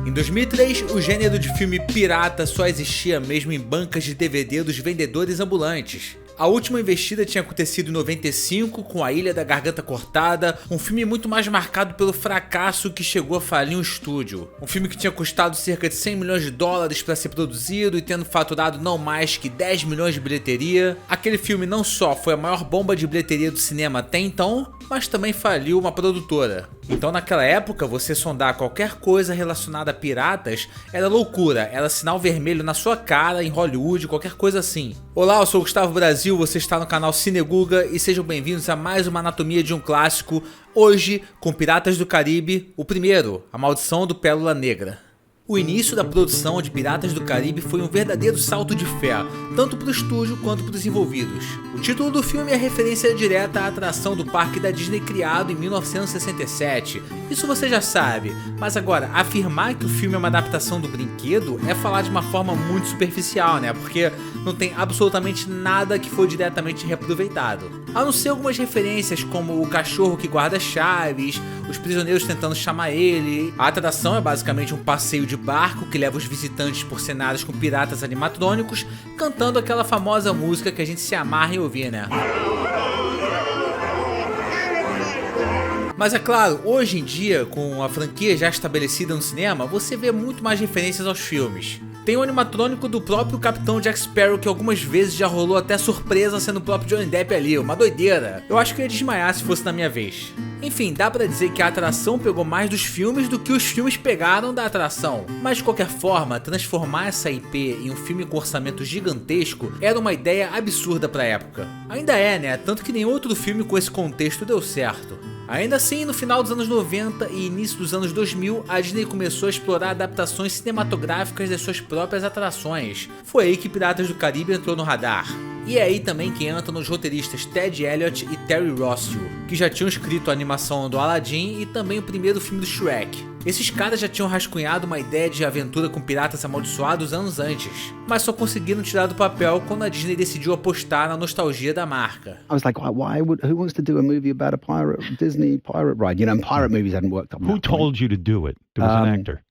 Em 2003, o gênero de filme pirata só existia mesmo em bancas de DVD dos vendedores ambulantes. A última investida tinha acontecido em 95 com A Ilha da Garganta Cortada, um filme muito mais marcado pelo fracasso que chegou a falir um estúdio. Um filme que tinha custado cerca de 100 milhões de dólares para ser produzido e tendo faturado não mais que 10 milhões de bilheteria. Aquele filme não só foi a maior bomba de bilheteria do cinema até então, mas também faliu uma produtora. Então naquela época, você sondar qualquer coisa relacionada a piratas era loucura, era sinal vermelho na sua cara em Hollywood, qualquer coisa assim. Olá, eu sou o Gustavo Brasil, você está no canal Cineguga e sejam bem-vindos a mais uma anatomia de um clássico, hoje com Piratas do Caribe, o primeiro, A Maldição do Pérola Negra. O início da produção de Piratas do Caribe foi um verdadeiro salto de fé, tanto para o estúdio quanto para os envolvidos. O título do filme é referência direta à atração do parque da Disney criado em 1967, isso você já sabe, mas agora, afirmar que o filme é uma adaptação do brinquedo é falar de uma forma muito superficial, né? Porque não tem absolutamente nada que foi diretamente reaproveitado. A não ser algumas referências como o cachorro que guarda chaves, os prisioneiros tentando chamar ele. A atração é basicamente um passeio de barco que leva os visitantes por cenários com piratas animatrônicos, cantando aquela famosa música que a gente se amarra em ouvir, né? Mas é claro, hoje em dia, com a franquia já estabelecida no cinema, você vê muito mais referências aos filmes. Tem o animatrônico do próprio Capitão Jack Sparrow que algumas vezes já rolou até surpresa sendo o próprio Johnny Depp ali, uma doideira. Eu acho que eu ia desmaiar se fosse na minha vez. Enfim, dá pra dizer que a atração pegou mais dos filmes do que os filmes pegaram da atração. Mas de qualquer forma, transformar essa IP em um filme com orçamento gigantesco era uma ideia absurda pra época. Ainda é, né? Tanto que nenhum outro filme com esse contexto deu certo. Ainda assim, no final dos anos 90 e início dos anos 2000, a Disney começou a explorar adaptações cinematográficas das suas próprias atrações. Foi aí que Piratas do Caribe entrou no radar. E é aí também que entram os roteiristas Ted Elliott e Terry Rossio, que já tinham escrito a animação do Aladdin e também o primeiro filme do Shrek. Esses caras já tinham rascunhado uma ideia de aventura com piratas amaldiçoados anos antes, mas só conseguiram tirar do papel quando a Disney decidiu apostar na nostalgia da marca. I was like, who wants to do a movie about a Disney pirate ride? You know, pirate movies hadn't worked up. Who told you to do it? There was an actor.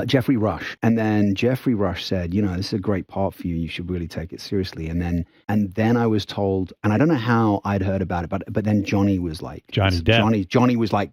Jeffrey Rush. And then Jeffrey Rush said, you know, this is a great part for you. You should really take it seriously. And then I was told, and I don't know how I'd heard about it, but then Johnny was like, Johnny Depp. Johnny was like,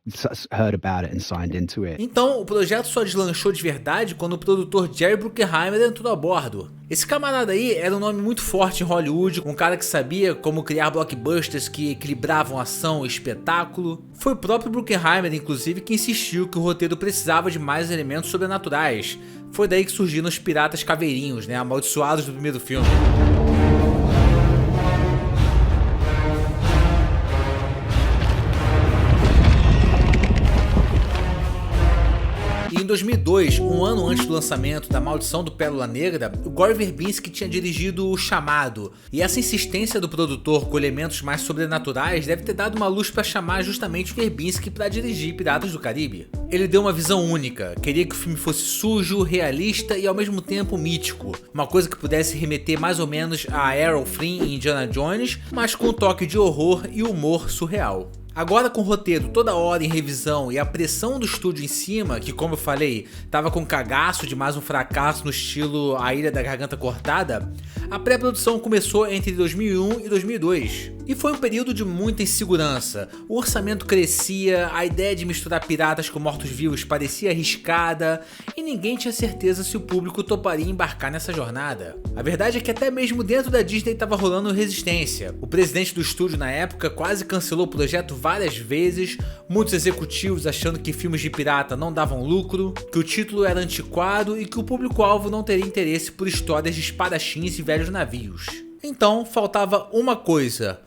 heard about it and signed into it. Então, o projeto só deslanchou de verdade quando o produtor Jerry Bruckheimer entrou a bordo. Esse camarada aí era um nome muito forte em Hollywood, um cara que sabia como criar blockbusters que equilibravam ação e espetáculo. Foi o próprio Bruckheimer, inclusive, que insistiu que o roteiro precisava de mais elementos sobrenaturais. Foi daí que surgiram os piratas caveirinhos, né, amaldiçoados do primeiro filme. Em 2002, um ano antes do lançamento da Maldição do Pérola Negra, o Gore Verbinski tinha dirigido O Chamado, e essa insistência do produtor com elementos mais sobrenaturais deve ter dado uma luz para chamar justamente o Verbinski para dirigir Piratas do Caribe. Ele deu uma visão única, queria que o filme fosse sujo, realista e ao mesmo tempo mítico, uma coisa que pudesse remeter mais ou menos a Errol Flynn em Indiana Jones, mas com um toque de horror e humor surreal. Agora com o roteiro toda hora em revisão e a pressão do estúdio em cima, que como eu falei, tava com cagaço de mais um fracasso no estilo A Ilha da Garganta Cortada, a pré-produção começou entre 2001 e 2002. E foi um período de muita insegurança, o orçamento crescia, a ideia de misturar piratas com mortos-vivos parecia arriscada e ninguém tinha certeza se o público toparia embarcar nessa jornada. A verdade é que até mesmo dentro da Disney estava rolando resistência. O presidente do estúdio na época quase cancelou o projeto várias vezes, muitos executivos achando que filmes de pirata não davam lucro, que o título era antiquado e que o público-alvo não teria interesse por histórias de espadachins e velhos navios. Então faltava uma coisa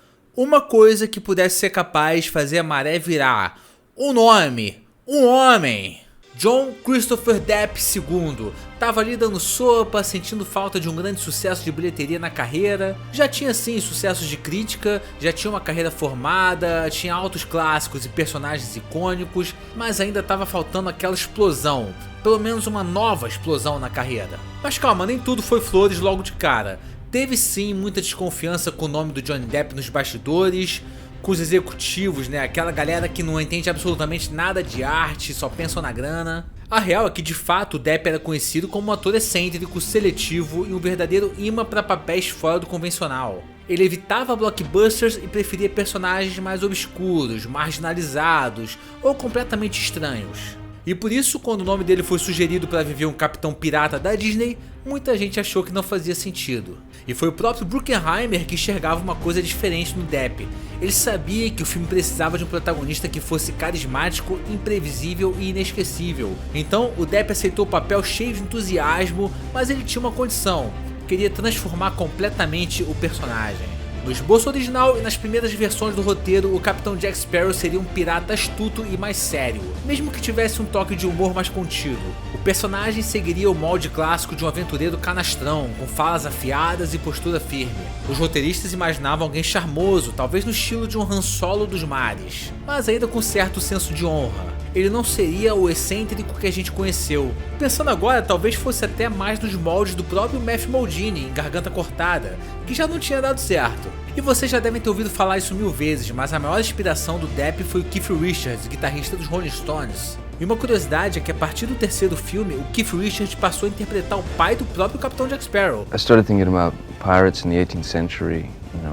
que pudesse ser capaz de fazer a maré virar. Um nome, um homem. John Christopher Depp II tava ali dando sopa, sentindo falta de um grande sucesso de bilheteria na carreira. Já tinha sim sucessos de crítica, já tinha uma carreira formada, tinha altos clássicos e personagens icônicos, mas ainda tava faltando aquela explosão, pelo menos uma nova explosão na carreira. Mas calma, nem tudo foi flores logo de cara. Teve sim muita desconfiança com o nome do Johnny Depp nos bastidores, com os executivos, né, aquela galera que não entende absolutamente nada de arte, só pensam na grana. A real é que de fato o Depp era conhecido como um ator excêntrico, seletivo e um verdadeiro imã para papéis fora do convencional. Ele evitava blockbusters e preferia personagens mais obscuros, marginalizados ou completamente estranhos. E por isso, quando o nome dele foi sugerido para viver um capitão pirata da Disney, muita gente achou que não fazia sentido. E foi o próprio Bruckheimer que enxergava uma coisa diferente no Depp. Ele sabia que o filme precisava de um protagonista que fosse carismático, imprevisível e inesquecível. Então o Depp aceitou o papel cheio de entusiasmo, mas ele tinha uma condição: queria transformar completamente o personagem. No esboço original e nas primeiras versões do roteiro, o Capitão Jack Sparrow seria um pirata astuto e mais sério, mesmo que tivesse um toque de humor mais contido. O personagem seguiria o molde clássico de um aventureiro canastrão, com falas afiadas e postura firme. Os roteiristas imaginavam alguém charmoso, talvez no estilo de um Han Solo dos mares, mas ainda com certo senso de honra. Ele não seria o excêntrico que a gente conheceu. Pensando agora, talvez fosse até mais nos moldes do próprio Matthew Modine em Garganta Cortada, que já não tinha dado certo. E vocês já devem ter ouvido falar isso 1000 vezes, mas a maior inspiração do Depp foi o Keith Richards, guitarrista dos Rolling Stones. E uma curiosidade é que a partir do terceiro filme, o Keith Richards passou a interpretar o pai do próprio Capitão Jack Sparrow. I started thinking about pirates in the 18th century, and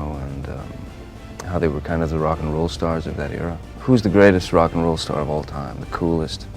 how they were kind of the rock and roll stars of that era. Who's the greatest rock and roll star of all time? The coolest?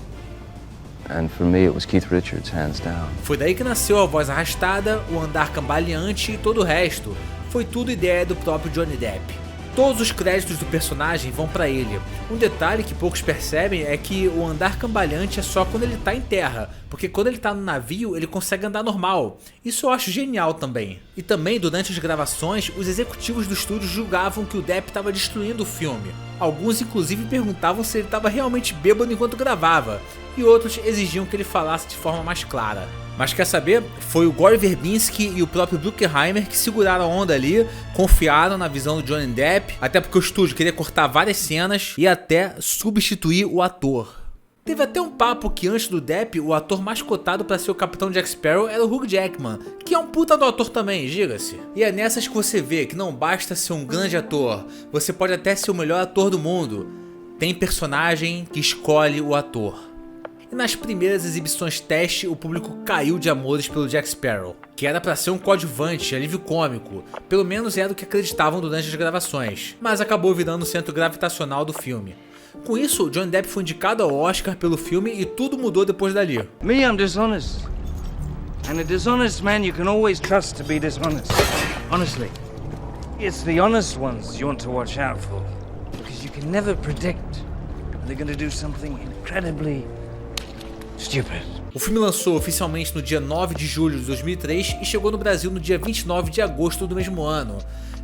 And for me it was Keith Richards, hands down. Foi daí que nasceu a voz arrastada, o andar cambaleante e todo o resto. Foi tudo ideia do próprio Johnny Depp. Todos os créditos do personagem vão pra ele. Um detalhe que poucos percebem é que o andar cambaleante é só quando ele tá em terra, porque quando ele tá no navio ele consegue andar normal. Isso eu acho genial também. E também durante as gravações, os executivos do estúdio julgavam que o Depp estava destruindo o filme. Alguns inclusive perguntavam se ele estava realmente bêbado enquanto gravava, e outros exigiam que ele falasse de forma mais clara. Mas quer saber? Foi o Gore Verbinski e o próprio Bruckheimer que seguraram a onda ali, confiaram na visão do Johnny Depp, até porque o estúdio queria cortar várias cenas e até substituir o ator. Teve até um papo que antes do Depp, o ator mais cotado para ser o Capitão Jack Sparrow era o Hugh Jackman, que é um puta do ator também, diga-se. E é nessas que você vê que não basta ser um grande ator, você pode até ser o melhor ator do mundo. Tem personagem que escolhe o ator. E nas primeiras exibições teste, o público caiu de amores pelo Jack Sparrow, que era pra ser um coadjuvante, alívio cômico, pelo menos era o que acreditavam durante as gravações, mas acabou virando o centro gravitacional do filme. Com isso, Johnny Depp foi indicado ao Oscar pelo filme e tudo mudou depois dali. Me, I'm dishonest. And a dishonest man you can always trust to be dishonest. Honestly. It's the honest ones you want to watch out for, because you can never predict when they're going to do something incredibly stupid. O filme lançou oficialmente no dia 9 de julho de 2003 e chegou no Brasil no dia 29 de agosto do mesmo ano.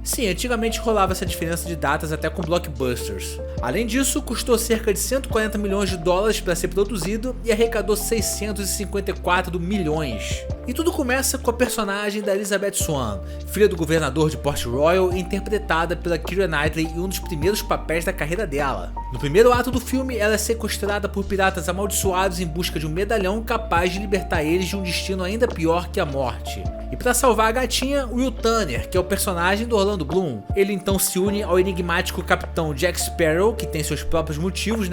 Sim, antigamente rolava essa diferença de datas até com blockbusters. Além disso, custou cerca de 140 milhões de dólares para ser produzido e arrecadou 654 milhões. E tudo começa com a personagem da Elizabeth Swann, filha do governador de Port Royal, interpretada pela Keira Knightley em um dos primeiros papéis da carreira dela. No primeiro ato do filme, ela é sequestrada por piratas amaldiçoados em busca de um medalhão capaz de libertar eles de um destino ainda pior que a morte. E para salvar a gatinha, Will Turner, que é o personagem do Orlando Bloom, ele então se une ao enigmático capitão Jack Sparrow, que tem seus próprios motivos,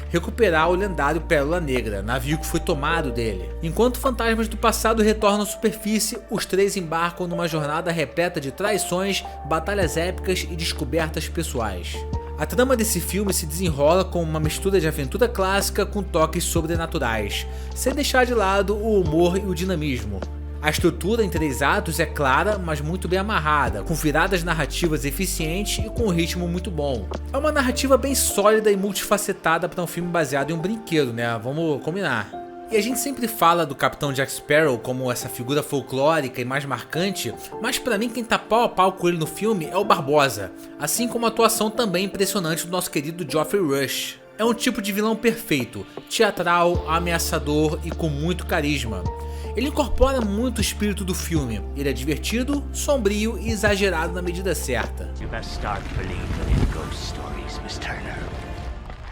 recuperar o lendário Pérola Negra, navio que foi tomado dele. Enquanto fantasmas do passado retornam à superfície, os três embarcam numa jornada repleta de traições, batalhas épicas e descobertas pessoais. A trama desse filme se desenrola com uma mistura de aventura clássica com toques sobrenaturais, sem deixar de lado o humor e o dinamismo. A estrutura em 3 atos é clara, mas muito bem amarrada, com viradas narrativas eficientes e com um ritmo muito bom. É uma narrativa bem sólida e multifacetada para um filme baseado em um brinquedo, Vamos combinar. E a gente sempre fala do Capitão Jack Sparrow como essa figura folclórica e mais marcante, mas pra mim quem tá pau a pau com ele no filme é o Barbosa, assim como a atuação também impressionante do nosso querido Geoffrey Rush. É um tipo de vilão perfeito, teatral, ameaçador e com muito carisma. Ele incorpora muito o espírito do filme, ele é divertido, sombrio e exagerado na medida certa. You better start believing in ghost stories, Miss Turner.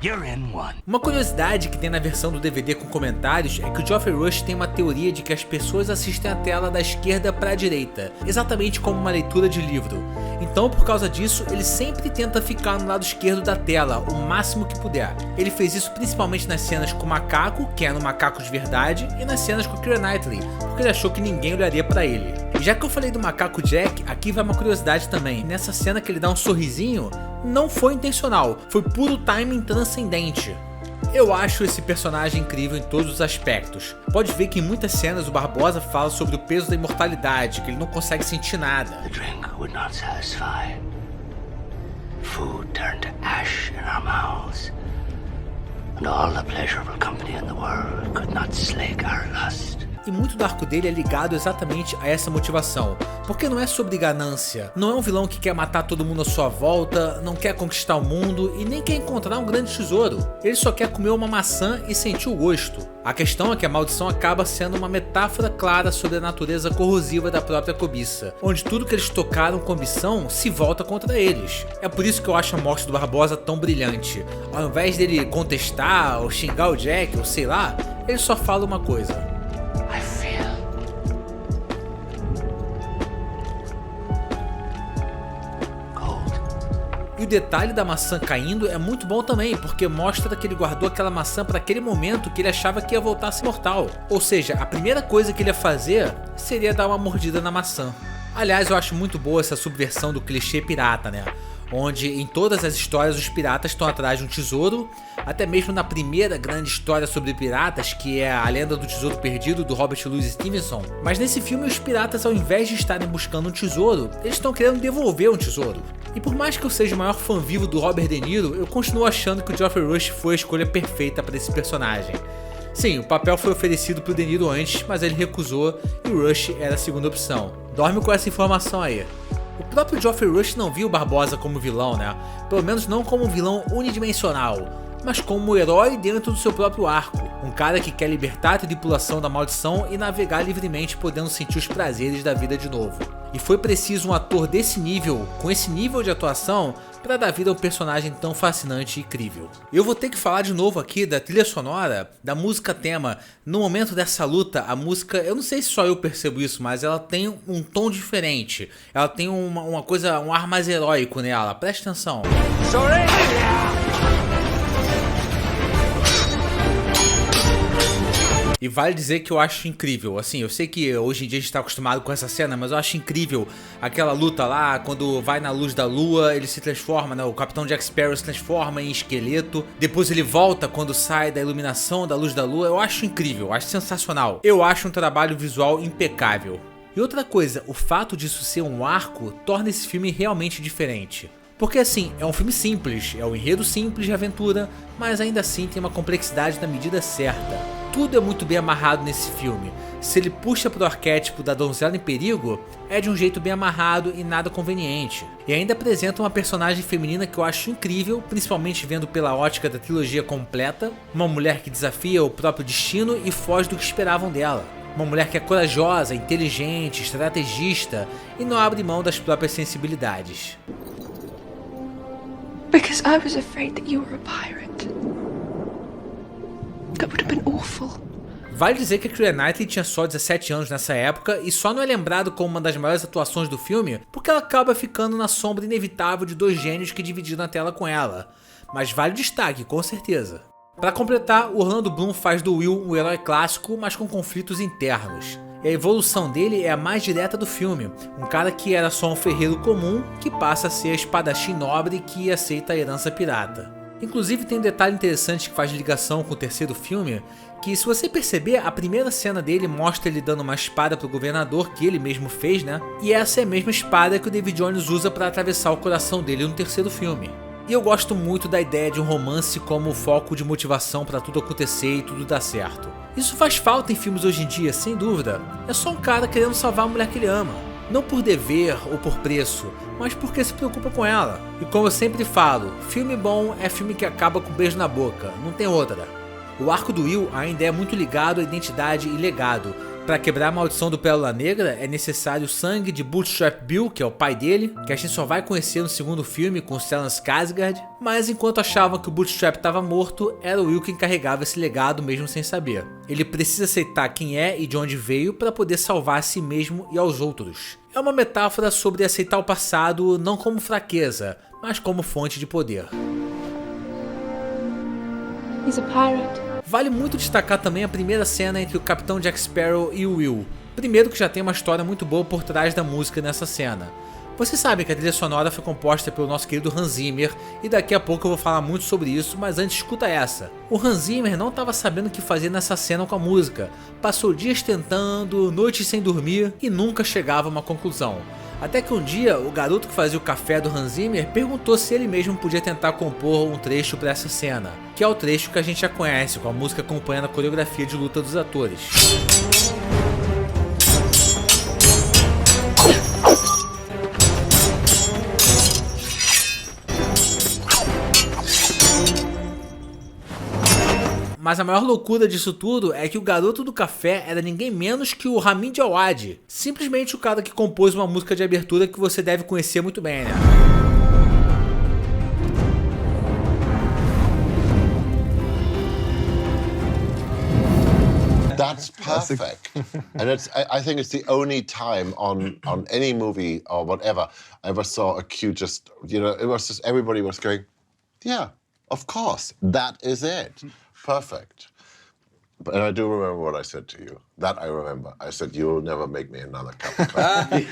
You're in one. Uma curiosidade que tem na versão do DVD com comentários é que o Geoffrey Rush tem uma teoria de que as pessoas assistem a tela da esquerda para a direita, exatamente como uma leitura de livro. Então, por causa disso, ele sempre tenta ficar no lado esquerdo da tela, o máximo que puder. Ele fez isso principalmente nas cenas com o macaco, que era um macaco de verdade, e nas cenas com o Keira Knightley, porque ele achou que ninguém olharia para ele. E já que eu falei do macaco Jack, aqui vai uma curiosidade também. Nessa cena que ele dá um sorrisinho, não foi intencional, foi puro timing transcendente. Eu acho esse personagem incrível em todos os aspectos. Pode ver que em muitas cenas o Barbosa fala sobre o peso da imortalidade, que ele não consegue sentir nada. The drink would not satisfy. Food turned to ash in our mouths. And all the pleasurable company in the world could not slake our lust. E muito do arco dele é ligado exatamente a essa motivação, porque não é sobre ganância, não é um vilão que quer matar todo mundo à sua volta, não quer conquistar o mundo e nem quer encontrar um grande tesouro, ele só quer comer uma maçã e sentir o gosto. A questão é que a maldição acaba sendo uma metáfora clara sobre a natureza corrosiva da própria cobiça, onde tudo que eles tocaram com ambição se volta contra eles. É por isso que eu acho a morte do Barbosa tão brilhante. Ao invés dele contestar ou xingar o Jack ou sei lá, ele só fala uma coisa: I feel cold. E o detalhe da maçã caindo é muito bom também, porque mostra que ele guardou aquela maçã para aquele momento que ele achava que ia voltar a ser mortal. Ou seja, a primeira coisa que ele ia fazer seria dar uma mordida na maçã. Aliás, eu acho muito boa essa subversão do clichê pirata, né? Onde em todas as histórias os piratas estão atrás de um tesouro, até mesmo na primeira grande história sobre piratas, que é a Lenda do Tesouro Perdido, do Robert Louis Stevenson. Mas nesse filme os piratas, ao invés de estarem buscando um tesouro, eles estão querendo devolver um tesouro. E por mais que eu seja o maior fã vivo do Robert De Niro, eu continuo achando que o Geoffrey Rush foi a escolha perfeita para esse personagem. Sim, o papel foi oferecido pro De Niro antes, mas ele recusou e o Rush era a segunda opção. Dorme com essa informação aí. O próprio Geoffrey Rush não viu o Barbosa como vilão, né? Pelo menos não como um vilão unidimensional, mas como um herói dentro do seu próprio arco. Um cara que quer libertar a tripulação da maldição e navegar livremente, podendo sentir os prazeres da vida de novo. E foi preciso um ator desse nível, com esse nível de atuação, para dar vida a um personagem tão fascinante e incrível. Eu vou ter que falar de novo aqui da trilha sonora, da música tema. No momento dessa luta, a música, eu não sei se só eu percebo isso, mas ela tem um tom diferente. Ela tem uma coisa, um ar mais heróico nela, preste atenção. E vale dizer que eu acho incrível, assim, eu sei que hoje em dia a gente tá acostumado com essa cena, mas eu acho incrível aquela luta lá, quando vai na luz da lua, ele se transforma, né, o Capitão Jack Sparrow se transforma em esqueleto, depois ele volta quando sai da iluminação da luz da lua, eu acho incrível, eu acho sensacional, eu acho um trabalho visual impecável. E outra coisa, o fato disso ser um arco torna esse filme realmente diferente. Porque assim, é um filme simples, é um enredo simples de aventura, mas ainda assim tem uma complexidade na medida certa. Tudo é muito bem amarrado nesse filme. Se ele puxa pro arquétipo da donzela em perigo, é de um jeito bem amarrado e nada conveniente. E ainda apresenta uma personagem feminina que eu acho incrível, principalmente vendo pela ótica da trilogia completa. Uma mulher que desafia o próprio destino e foge do que esperavam dela. Uma mulher que é corajosa, inteligente, estrategista e não abre mão das próprias sensibilidades. Because I was afraid that you were a pirate. That would have been awful. Vale dizer que a Keira Knightley tinha só 17 anos nessa época e só não é lembrado como uma das maiores atuações do filme porque ela acaba ficando na sombra inevitável de dois gênios que dividiram a tela com ela. Mas vale destaque, com certeza. Para completar, o Orlando Bloom faz do Will um herói clássico, mas com conflitos internos. E a evolução dele é a mais direta do filme, um cara que era só um ferreiro comum que passa a ser a espadachim nobre que aceita a herança pirata. Inclusive tem um detalhe interessante que faz ligação com o terceiro filme, que se você perceber, a primeira cena dele mostra ele dando uma espada pro governador que ele mesmo fez, né? E essa é a mesma espada que o David Jones usa para atravessar o coração dele no terceiro filme. E eu gosto muito da ideia de um romance como foco de motivação para tudo acontecer e tudo dar certo. Isso faz falta em filmes hoje em dia, sem dúvida. É só um cara querendo salvar a mulher que ele ama. Não por dever ou por preço, mas porque se preocupa com ela. E como eu sempre falo, filme bom é filme que acaba com um beijo na boca, não tem outra. O arco do Will ainda é muito ligado à identidade e legado. Para quebrar a maldição do Pérola Negra é necessário o sangue de Bootstrap Bill, que é o pai dele, que a gente só vai conhecer no segundo filme com Stellan Skarsgård, mas enquanto achavam que o Bootstrap estava morto, era o Will quem carregava esse legado mesmo sem saber. Ele precisa aceitar quem é e de onde veio para poder salvar a si mesmo e aos outros. É uma metáfora sobre aceitar o passado não como fraqueza, mas como fonte de poder. He's a pirate. Vale muito destacar também a primeira cena entre o Capitão Jack Sparrow e o Will. Primeiro que já tem uma história muito boa por trás da música nessa cena. Vocês sabem que a trilha sonora foi composta pelo nosso querido Hans Zimmer, e daqui a pouco eu vou falar muito sobre isso, mas antes escuta essa. O Hans Zimmer não estava sabendo o que fazer nessa cena com a música, passou dias tentando, noites sem dormir e nunca chegava a uma conclusão. Até que um dia, o garoto que fazia o café do Hans Zimmer perguntou se ele mesmo podia tentar compor um trecho para essa cena, que é o trecho que a gente já conhece, com a música acompanhando a coreografia de luta dos atores. Mas a maior loucura disso tudo é que o garoto do café era ninguém menos que o Ramin Djawadi, simplesmente o cara que compôs uma música de abertura que você deve conhecer muito bem, né? That's perfect. And I think it's the only time on any movie or whatever I ever saw a cue just, it was just everybody was going, yeah, of course, that is it. Perfect. And I do remember what I said to you. That I remember. I said, you'll never make me another cup of coffee.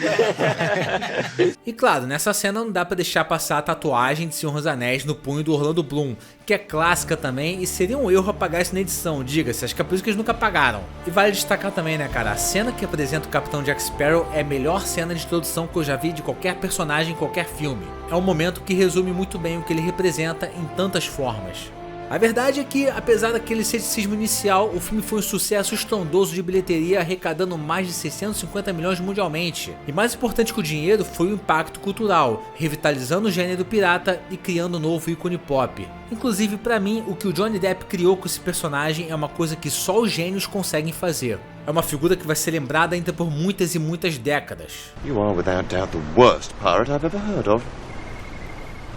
E claro, nessa cena não dá pra deixar passar a tatuagem de Senhor dos Anéis no punho do Orlando Bloom, que é clássica também e seria um erro apagar isso na edição, diga-se, acho que é por isso que eles nunca apagaram. E vale destacar também, né cara, a cena que apresenta o Capitão Jack Sparrow é a melhor cena de introdução que eu já vi de qualquer personagem em qualquer filme. É um momento que resume muito bem o que ele representa em tantas formas. A verdade é que, apesar daquele ceticismo inicial, o filme foi um sucesso estrondoso de bilheteria, arrecadando mais de 650 milhões mundialmente. E mais importante que o dinheiro foi o impacto cultural, revitalizando o gênero pirata e criando um novo ícone pop. Inclusive, pra mim, o que o Johnny Depp criou com esse personagem é uma coisa que só os gênios conseguem fazer. É uma figura que vai ser lembrada ainda por muitas e muitas décadas. You are without doubt the worst pirate I've ever heard of.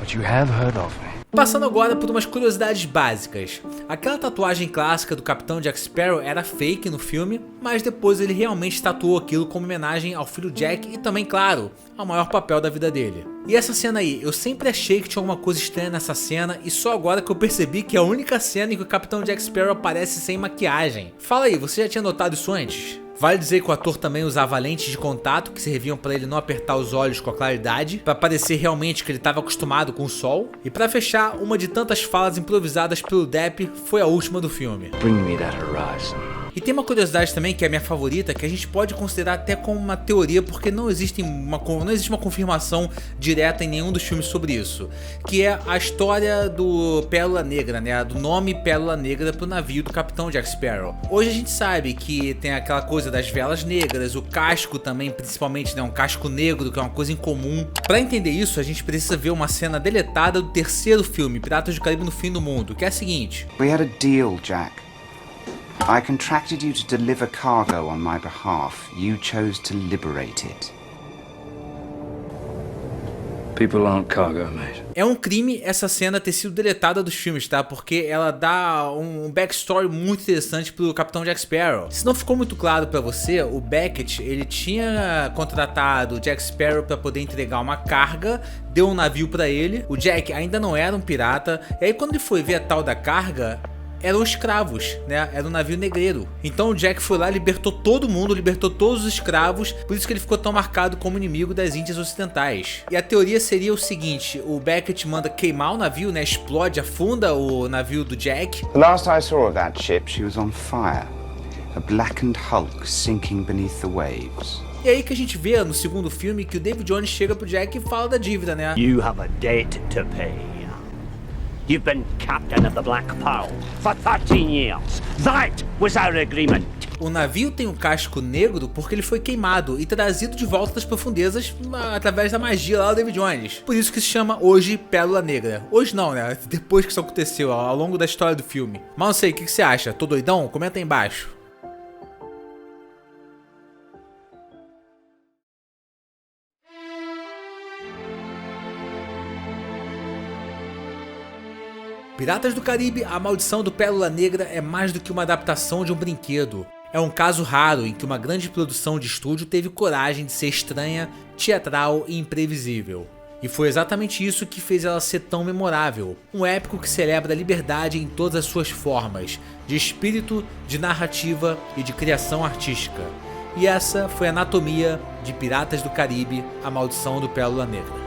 But you have heard of me. Passando agora por umas curiosidades básicas. Aquela tatuagem clássica do Capitão Jack Sparrow era fake no filme, mas depois ele realmente tatuou aquilo como homenagem ao filho Jack e também, claro, ao maior papel da vida dele. E essa cena aí, eu sempre achei que tinha alguma coisa estranha nessa cena e só agora que eu percebi que é a única cena em que o Capitão Jack Sparrow aparece sem maquiagem. Fala aí, você já tinha notado isso antes? Vale dizer que o ator também usava lentes de contato que serviam para ele não apertar os olhos com a claridade, para parecer realmente que ele estava acostumado com o sol. E para fechar, uma de tantas falas improvisadas pelo Depp foi a última do filme. Bring me that horizon. E tem uma curiosidade também que é a minha favorita, que a gente pode considerar até como uma teoria, porque não existe uma confirmação direta em nenhum dos filmes sobre isso, que é a história do Pérola Negra, né, do nome Pérola Negra pro navio do Capitão Jack Sparrow. Hoje a gente sabe que tem aquela coisa das velas negras, o casco também, principalmente, né, um casco negro, que é uma coisa incomum. Para entender isso, a gente precisa ver uma cena deletada do terceiro filme, Piratas do Caribe no Fim do Mundo, que é a seguinte: We had a deal, Jack. I contracted you to deliver cargo on my behalf. You chose to liberate it. People aren't cargo, mate. É um crime essa cena ter sido deletada dos filmes, tá? Porque ela dá um backstory muito interessante pro Capitão Jack Sparrow. Se não ficou muito claro pra você, o Beckett, ele tinha contratado o Jack Sparrow pra poder entregar uma carga, deu um navio pra ele. O Jack ainda não era um pirata, e aí quando ele foi ver a tal da carga, eram escravos, né? Era um navio negreiro. Então o Jack foi lá, libertou todo mundo, libertou todos os escravos, por isso que ele ficou tão marcado como inimigo das Índias Ocidentais. E a teoria seria o seguinte: o Beckett manda queimar o navio, né? Explode, afunda o navio do Jack. The last I saw of that ship, she was on fire. A blackened hulk sinking beneath the waves. E aí que a gente vê no segundo filme que o David Jones chega pro Jack e fala da dívida, né? You have a debt to pay. You've been captain of the Black Pearl for 13 years. That was our agreement. O navio tem um casco negro porque ele foi queimado e trazido de volta das profundezas através da magia lá do David Jones. Por isso que se chama hoje Pérola Negra. Hoje não, né? Depois que isso aconteceu, ao longo da história do filme. Mas não sei, o que você acha? Tô doidão? Comenta aí embaixo. Piratas do Caribe, A Maldição do Pérola Negra é mais do que uma adaptação de um brinquedo. É um caso raro em que uma grande produção de estúdio teve coragem de ser estranha, teatral e imprevisível. E foi exatamente isso que fez ela ser tão memorável. Um épico que celebra a liberdade em todas as suas formas, de espírito, de narrativa e de criação artística. E essa foi a anatomia de Piratas do Caribe, A Maldição do Pérola Negra.